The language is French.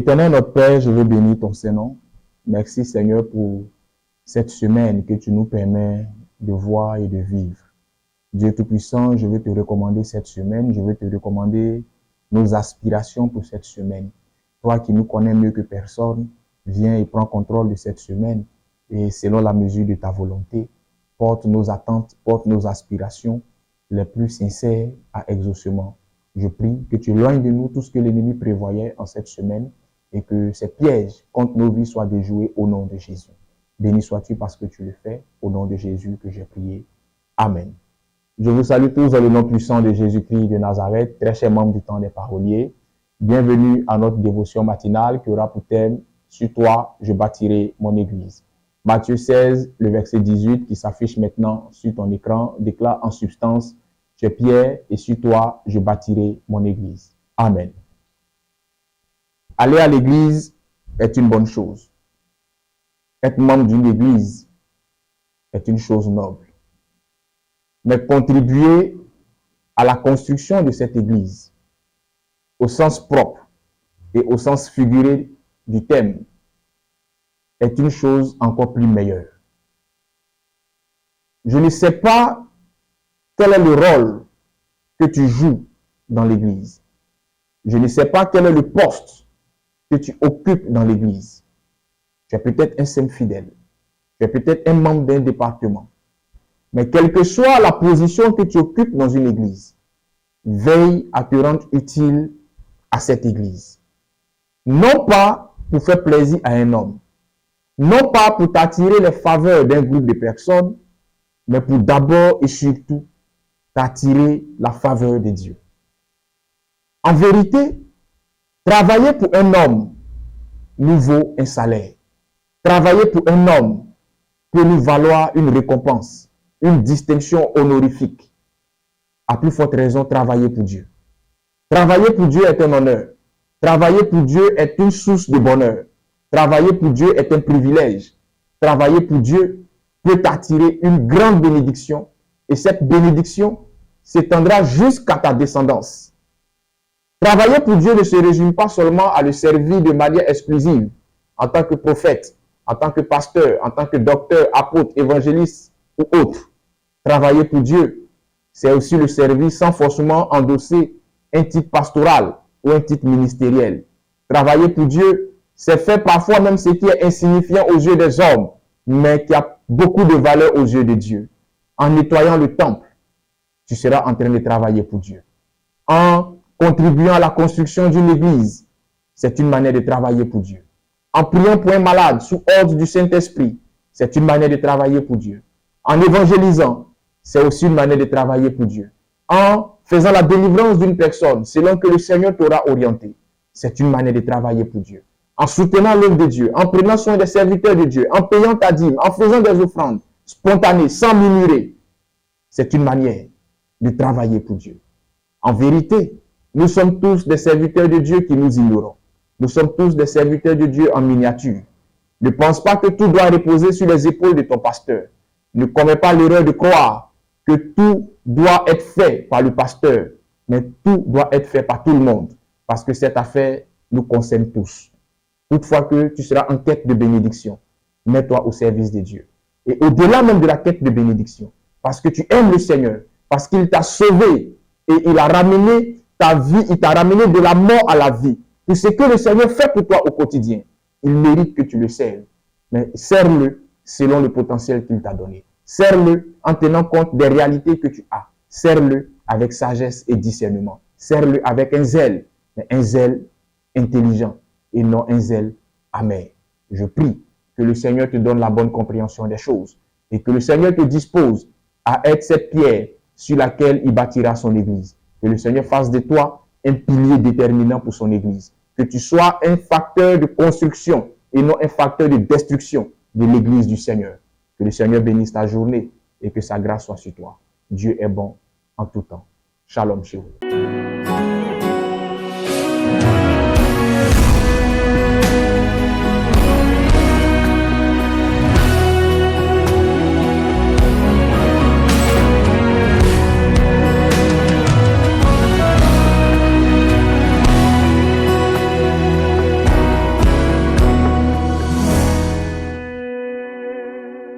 Éternel notre Père, je veux bénir ton Saint-Nom. Merci Seigneur pour cette semaine que tu nous permets de voir et de vivre. Dieu Tout-Puissant, je veux te recommander cette semaine, je veux te recommander nos aspirations pour cette semaine. Toi qui nous connais mieux que personne, viens et prends contrôle de cette semaine et selon la mesure de ta volonté, porte nos attentes, porte nos aspirations les plus sincères à exaucement. Je prie que tu éloignes de nous tout ce que l'ennemi prévoyait en cette semaine et que ces pièges contre nos vies soient déjoués au nom de Jésus. Béni sois-tu parce que tu le fais, au nom de Jésus que j'ai prié. Amen. Je vous salue tous dans le nom puissant de Jésus-Christ de Nazareth, très chers membres du temps des paroliers. Bienvenue à notre dévotion matinale qui aura pour thème « Sur toi, je bâtirai mon église ». Matthieu 16, le verset 18 qui s'affiche maintenant sur ton écran, déclare en substance « Tu es Pierre et sur toi, je bâtirai mon église ». Amen. Aller à l'église est une bonne chose. Être membre d'une église est une chose noble. Mais contribuer à la construction de cette église, au sens propre et au sens figuré du thème, est une chose encore plus meilleure. Je ne sais pas quel est le rôle que tu joues dans l'église. Je ne sais pas quel est le poste que tu occupes dans l'église. Tu es peut-être un saint fidèle. Tu es peut-être un membre d'un département. Mais quelle que soit la position que tu occupes dans une église, veille à te rendre utile à cette église. Non pas pour faire plaisir à un homme, non pas pour t'attirer les faveurs d'un groupe de personnes, mais pour d'abord et surtout t'attirer la faveur de Dieu. En vérité, travailler pour un homme nous vaut un salaire. Travailler pour un homme peut nous valoir une récompense, une distinction honorifique. À plus forte raison, travailler pour Dieu. Travailler pour Dieu est un honneur. Travailler pour Dieu est une source de bonheur. Travailler pour Dieu est un privilège. Travailler pour Dieu peut t'attirer une grande bénédiction et cette bénédiction s'étendra jusqu'à ta descendance. Travailler pour Dieu ne se résume pas seulement à le servir de manière exclusive en tant que prophète, en tant que pasteur, en tant que docteur, apôtre, évangéliste ou autre. Travailler pour Dieu, c'est aussi le servir sans forcément endosser un titre pastoral ou un titre ministériel. Travailler pour Dieu, c'est faire parfois même ce qui est insignifiant aux yeux des hommes, mais qui a beaucoup de valeur aux yeux de Dieu. En nettoyant le temple, tu seras en train de travailler pour Dieu. En contribuant à la construction d'une église, c'est une manière de travailler pour Dieu. En priant pour un malade sous ordre du Saint-Esprit, c'est une manière de travailler pour Dieu. En évangélisant, c'est aussi une manière de travailler pour Dieu. En faisant la délivrance d'une personne selon que le Seigneur t'aura orienté, c'est une manière de travailler pour Dieu. En soutenant l'œuvre de Dieu, en prenant soin des serviteurs de Dieu, en payant ta dîme, en faisant des offrandes spontanées, sans murmurer, c'est une manière de travailler pour Dieu. En vérité, nous sommes tous des serviteurs de Dieu qui nous ignorons. Nous sommes tous des serviteurs de Dieu en miniature. Ne pense pas que tout doit reposer sur les épaules de ton pasteur. Ne commets pas l'erreur de croire que tout doit être fait par le pasteur, mais tout doit être fait par tout le monde, parce que cette affaire nous concerne tous. Toutefois que tu seras en quête de bénédiction, mets-toi au service de Dieu. Et au-delà même de la quête de bénédiction, parce que tu aimes le Seigneur, parce qu'il t'a sauvé et il a ramené ta vie, il t'a ramené de la mort à la vie. Pour ce que le Seigneur fait pour toi au quotidien, il mérite que tu le serves. Mais serre-le selon le potentiel qu'il t'a donné. Serre-le en tenant compte des réalités que tu as. Serre-le avec sagesse et discernement. Serre-le avec un zèle, mais un zèle intelligent et non un zèle amer. Je prie que le Seigneur te donne la bonne compréhension des choses et que le Seigneur te dispose à être cette pierre sur laquelle il bâtira son église. Que le Seigneur fasse de toi un pilier déterminant pour son église. Que tu sois un facteur de construction et non un facteur de destruction de l'église du Seigneur. Que le Seigneur bénisse ta journée et que sa grâce soit sur toi. Dieu est bon en tout temps. Shalom chez vous.